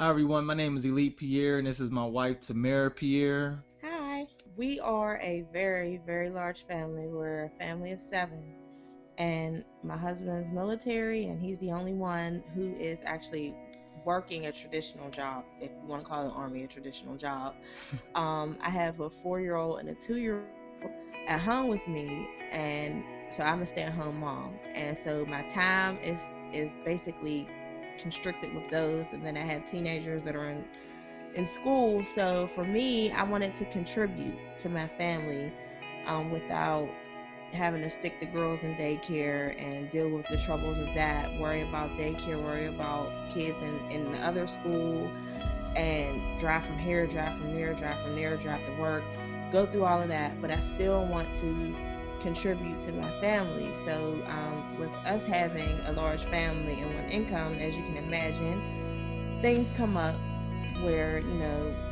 Hi everyone, my name is Elite Pierre and this is my wife Tamara Pierre. Hi. We are a very, very large family. We're a family of seven. And my husband's military, and he's the only one who is actually working a traditional job, if you want to call the Army a traditional job. I have a 4-year-old and a 2-year-old at home with me, and so I'm a stay-at-home mom. And so my time is basically constricted with those, and then I have teenagers that are in school. So for me, I wanted to contribute to my family without having to stick the girls in daycare and deal with the troubles of that, worry about daycare, worry about kids in the other school, and drive from here, drive from there, drive from there, drive to work, go through all of that. But I still want to contribute to my family. So with us having a large family and one income, as you can imagine, things come up where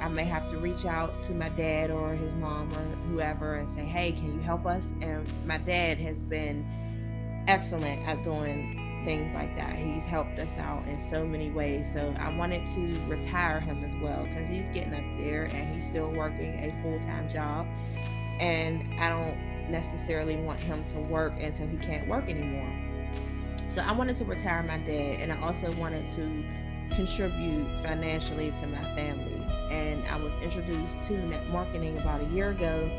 I may have to reach out to my dad or his mom or whoever and say, hey, can you help us? And my dad has been excellent at doing things like that. He's helped us out in so many ways. So I wanted to retire him as well, because he's getting up there and he's still working a full-time job, and I don't necessarily want him to work until he can't work anymore. So I wanted to retire my dad, and I also wanted to contribute financially to my family. And I was introduced to net marketing about a year ago,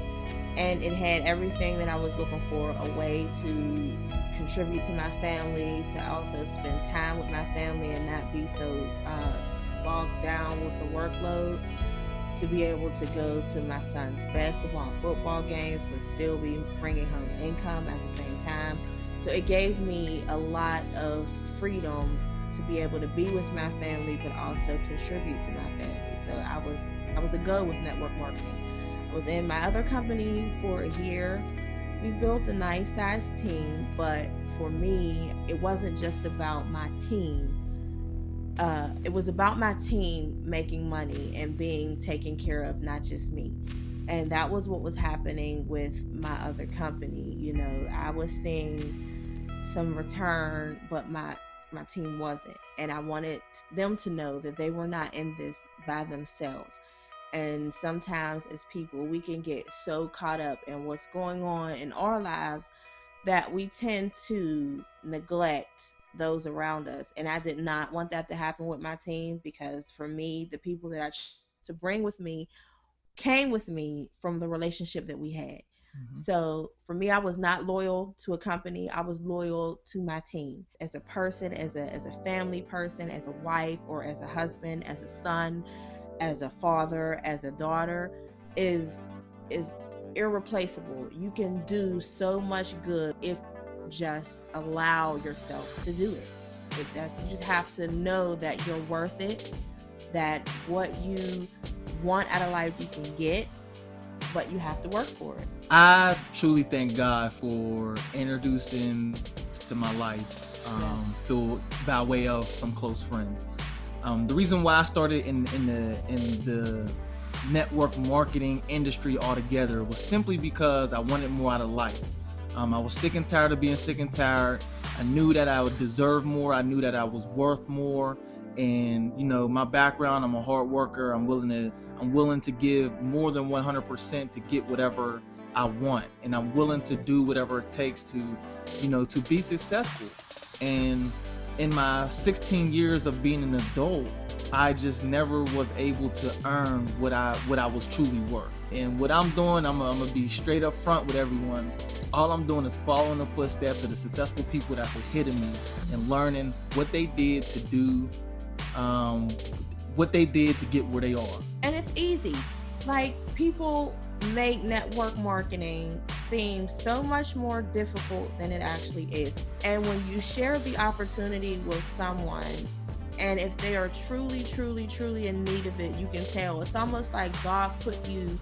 and it had everything that I was looking for, a way to contribute to my family, to also spend time with my family and not be so bogged down with the workload, to be able to go to my son's basketball and football games, but still be bringing home income at the same time. So it gave me a lot of freedom to be able to be with my family, but also contribute to my family. So I was a go with network marketing. I was in my other company for a year. We built a nice sized team, but for me, it wasn't just about my team. It was about my team making money and being taken care of, not just me. And that was what was happening with my other company. I was seeing some return, but my team wasn't. And I wanted them to know that they were not in this by themselves. And sometimes, as people, we can get so caught up in what's going on in our lives that we tend to neglect those around us. And I did not want that to happen with my team, because for me, the people that I chose to bring with me came with me from the relationship that we had. Mhm. So for me, I was not loyal to a company. I was loyal to my team. As a person, as a family person, as a wife or as a husband, as a son, as a father, as a daughter, is irreplaceable. You can do so much good if you just allow yourself to do it. You just have to know that you're worth it, that what you want out of life you can get, but you have to work for it. I truly thank God for introducing to my life Yes. through by way of some close friends. The reason why I started in the network marketing industry altogether was simply because I wanted more out of life. I was sick and tired of being sick and tired. I knew that I would deserve more. I knew that I was worth more. And my background, I'm a hard worker. I'm willing to give more than 100% to get whatever I want, and I'm willing to do whatever it takes to be successful. And in my 16 years of being an adult, I just never was able to earn what I was truly worth. And what I'm doing, I'm gonna be straight up front with everyone. All I'm doing is following the footsteps of the successful people that were ahead of me and learning what they did to do, um, what they did to get where they are. And it's easy. Like, people make network marketing seem so much more difficult than it actually is. And when you share the opportunity with someone, and if they are truly, truly, truly in need of it, you can tell. It's almost like God put you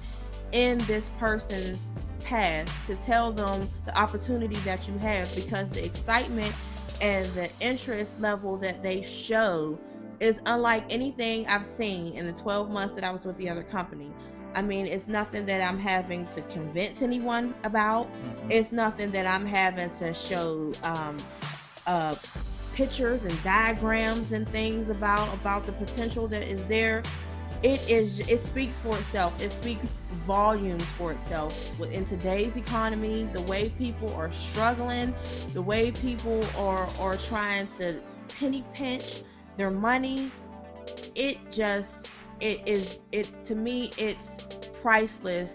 in this person's path to tell them the opportunity that you have, because the excitement and the interest level that they show is unlike anything I've seen in the 12 months that I was with the other company. I mean, it's nothing that I'm having to convince anyone about. Mhm. It's nothing that I'm having to show uh, pictures and diagrams and things about the potential that is there, it speaks for itself. It speaks volumes for itself. In today's economy, the way people are struggling, the way people are trying to penny pinch their money, it to me, it's priceless.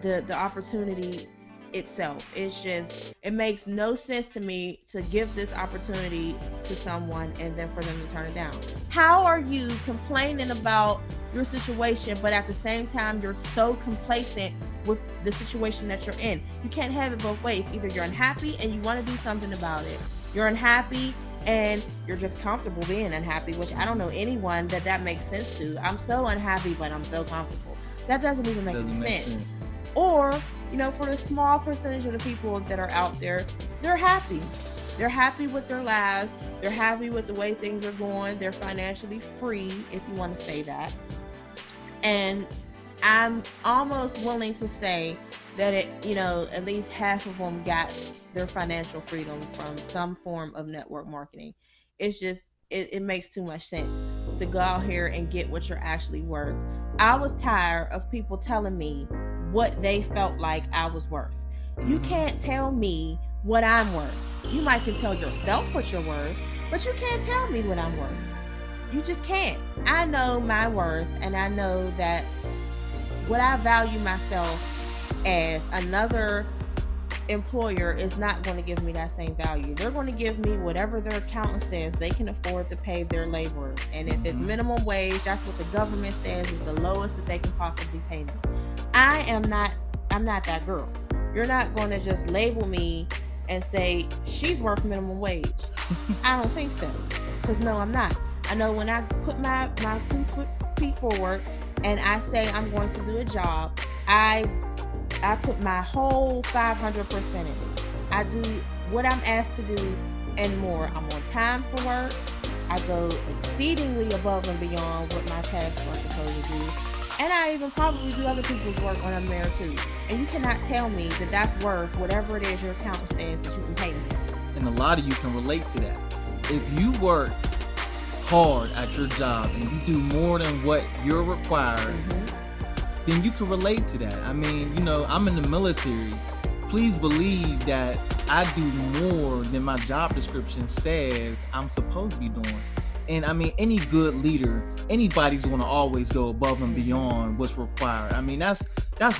The opportunity itself, it makes no sense to me to give this opportunity to someone and then for them to turn it down. How are you complaining about your situation, but at the same time you're so complacent with the situation that you're in? You can't have it both ways. Either you're unhappy and you want to do something about it. You're unhappy and you're just comfortable being unhappy, which I don't know anyone that makes sense to. I'm so unhappy, but I'm so comfortable. That doesn't even make any sense. Or, for the small percentage of the people that are out there, they're happy. They're happy with their lives. They're happy with the way things are going. They're financially free, if you want to say that. And I'm almost willing to say that at least half of them got their financial freedom from some form of network marketing. It's just, it makes too much sense to go out here and get what you're actually worth. I was tired of people telling me what they felt like I was worth. You can't tell me what I'm worth. You might can tell yourself what you're worth, but you can't tell me what I'm worth. You just can't. I know my worth, and I know that what I value myself as, another employer is not going to give me that same value. They're going to give me whatever their accountant says they can afford to pay their laborers. And if it's minimum wage, that's what the government says is the lowest that they can possibly pay me. I'm not that girl. You're not going to just label me and say she's worth minimum wage. I don't think so. Because no, I'm not. I know when I put my 2 feet forward and I say I'm going to do a job, I put my whole 500% in it. I do what I'm asked to do and more. I'm on time for work. I go exceedingly above and beyond what my tasks are supposed to do. And I even probably do other people's work when I'm there too. And you cannot tell me that that's worth whatever it is your accountant says that you can pay me. And a lot of you can relate to that. If you work hard at your job and you do more than what you're required, then you can relate to that. I mean, I'm in the military. Please believe that I do more than my job description says I'm supposed to be doing. And I mean, any good leader, anybody's going to always go above and beyond what's required. I mean, that's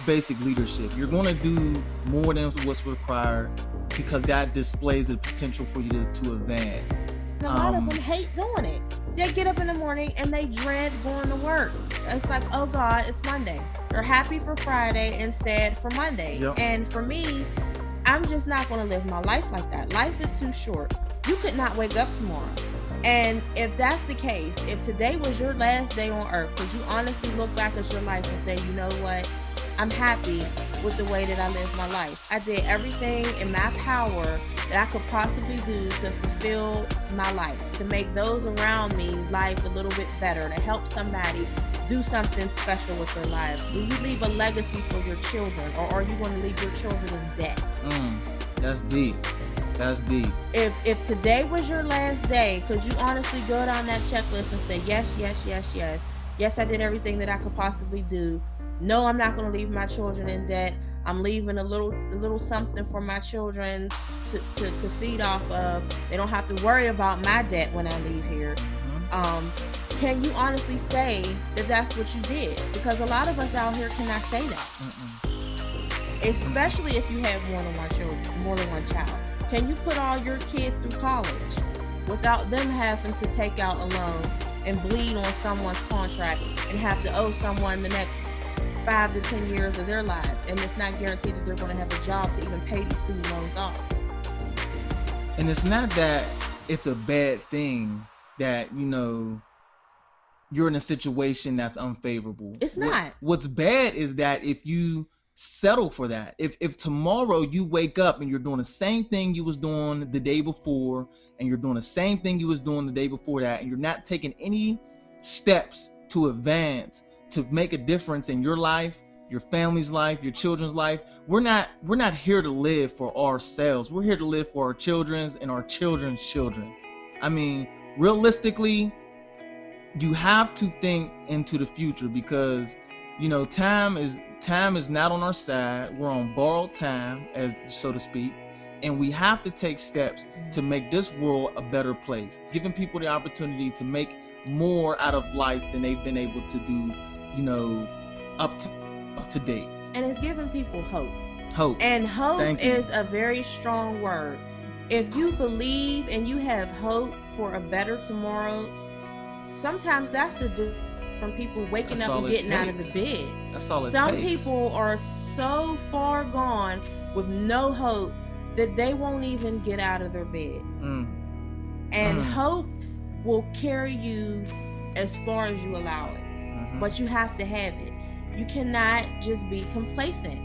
basic leadership. You're going to do more than what's required because that displays the potential for you to advance. And a lot of them hate doing it. They get up in the morning and they dread going to work. It's like, oh God, it's Monday. They're happy for Friday and sad for Monday. Yep. And for me, I'm just not going to live my life like that. Life is too short. You could not wake up tomorrow. And if that's the case, if today was your last day on earth, could you honestly look back at your life and say, you know what? I'm happy with the way that I live my life. I did everything in my power that I could possibly do to fulfill my life, to make those around me life a little bit better, to help somebody do something special with their lives. Will you leave a legacy for your children, or are you going to leave your children in debt? That's deep. That's deep. If today was your last day, could you honestly go down that checklist and say, yes, yes, yes, yes. Yes, I did everything that I could possibly do. No, I'm not going to leave my children in debt. I'm leaving a little something for my children to feed off of. They don't have to worry about my debt when I leave here. Can you honestly say that that's what you did? Because a lot of us out here cannot say that. Especially if you have more than one child. Can you put all your kids through college without them having to take out a loan and bleed on someone's contract and have to owe someone the next 5 to 10 years of their lives, and it's not guaranteed that they're going to have a job to even pay these student loans off? And it's not that it's a bad thing that you're in a situation that's unfavorable. It's not. What's bad is that if you settle for that, if tomorrow you wake up and you're doing the same thing you was doing the day before, and you're doing the same thing you was doing the day before that, and you're not taking any steps to advance, to make a difference in your life, your family's life, your children's life. We're not here to live for ourselves. We're here to live for our children's and our children's children. I mean, realistically, you have to think into the future, because time is not on our side. We're on borrowed time, as so to speak, and we have to take steps to make this world a better place, giving people the opportunity to make more out of life than they've been able to do, up to date. And it's giving people hope. Hope. And hope is a very strong word. If you believe and you have hope for a better tomorrow, sometimes that's the difference from people waking up and getting out of the bed. That's all it takes. Some people are so far gone with no hope that they won't even get out of their bed. And hope will carry you as far as you allow it. But you have to have it. You cannot just be complacent.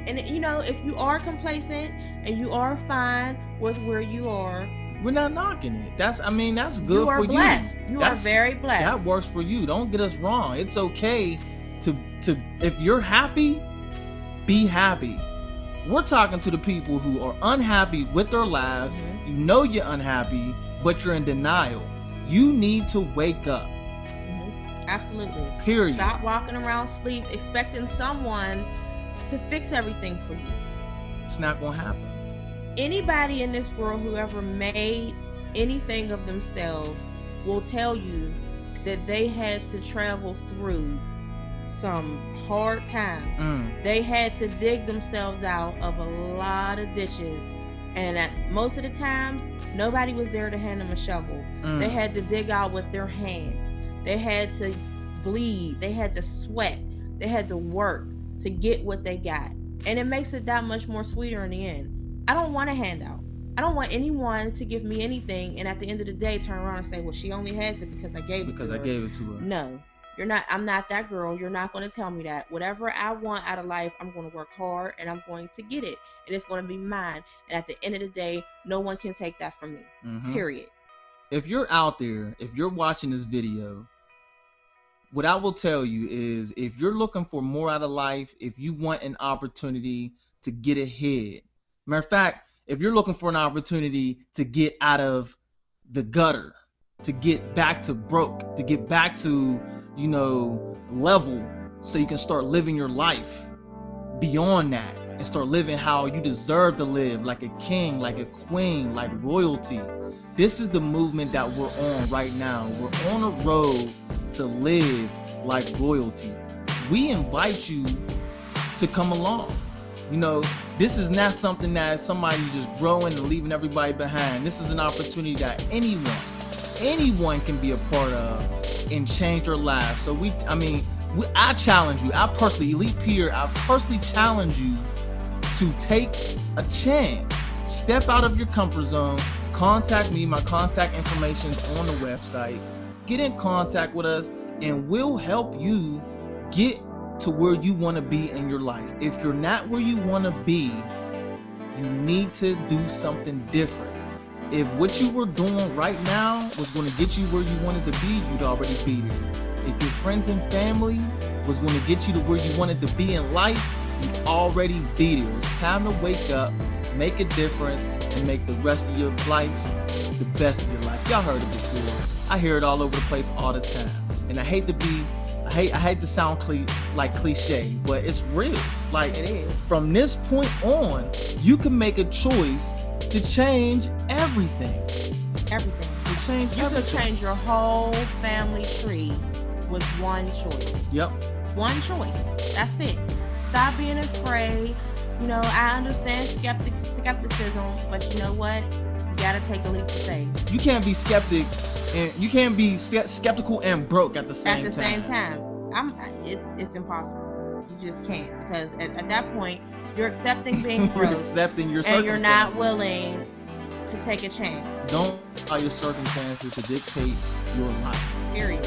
And if you are complacent and you are fine with where you are, we're not knocking it. That's good you are for blessed. you. Are very blessed. That works for you. Don't get us wrong. It's okay to if you're happy, be happy. We're talking to the people who are unhappy with their lives. You're unhappy, but you're in denial. You need to wake up. Absolutely. Period. Stop walking around sleep expecting someone to fix everything for you. It's not gonna happen. Anybody in this world who ever made anything of themselves will tell you that they had to travel through some hard times. They had to dig themselves out of a lot of ditches, and at most of the times nobody was there to hand them a shovel. They had to dig out with their hands. They had to bleed. They had to sweat. They had to work to get what they got, and it makes it that much more sweeter in the end. I don't want a handout. I don't want anyone to give me anything and at the end of the day turn around and say, well, she only has it because I gave it to her. No, you're not. I'm not that girl. You're not going to tell me that. Whatever I want out of life, I'm going to work hard and I'm going to get it. And it's going to be mine. And at the end of the day, no one can take that from me. Period. If you're out there, if you're watching this video, what I will tell you is, if you're looking for more out of life, if you want an opportunity to get ahead, matter of fact, if you're looking for an opportunity to get out of the gutter, to get back to broke, to get back to, level, so you can start living your life beyond that and start living how you deserve to live, like a king, like a queen, like royalty. This is the movement that we're on right now. We're on a road to live like royalty. We invite you to come along. This is not something that somebody's just growing and leaving everybody behind. This is an opportunity that anyone can be a part of and change their lives. So I challenge you. I personally, Elite Pierre, I personally challenge you to take a chance. Step out of your comfort zone. Contact me. My contact information is on the website. Get in contact with us and we'll help you get to where you want to be in your life. If you're not where you want to be, you need to do something different. If what you were doing right now was going to get you where you wanted to be, you'd already be there. If your friends and family was going to get you to where you wanted to be in life, you'd already be there. It's time to wake up, make a difference, and make the rest of your life the best of your life. Y'all heard it before. I hear it all over the place all the time. And I hate to sound cliche, but it's real. Like, it is. From this point on, you can make a choice to change everything. Everything. To change You everything. could change your whole family tree with one choice. Yep. One choice. That's it. Stop being afraid. I understand skepticism, but you know what? You gotta take a leap of faith. You can't be skeptical and broke at the same time. At the same time, it's impossible. You just can't, because at that point you're accepting being broke. You're accepting your and you're not circumstances. willing to take a chance. Don't allow your circumstances to dictate your life. Period.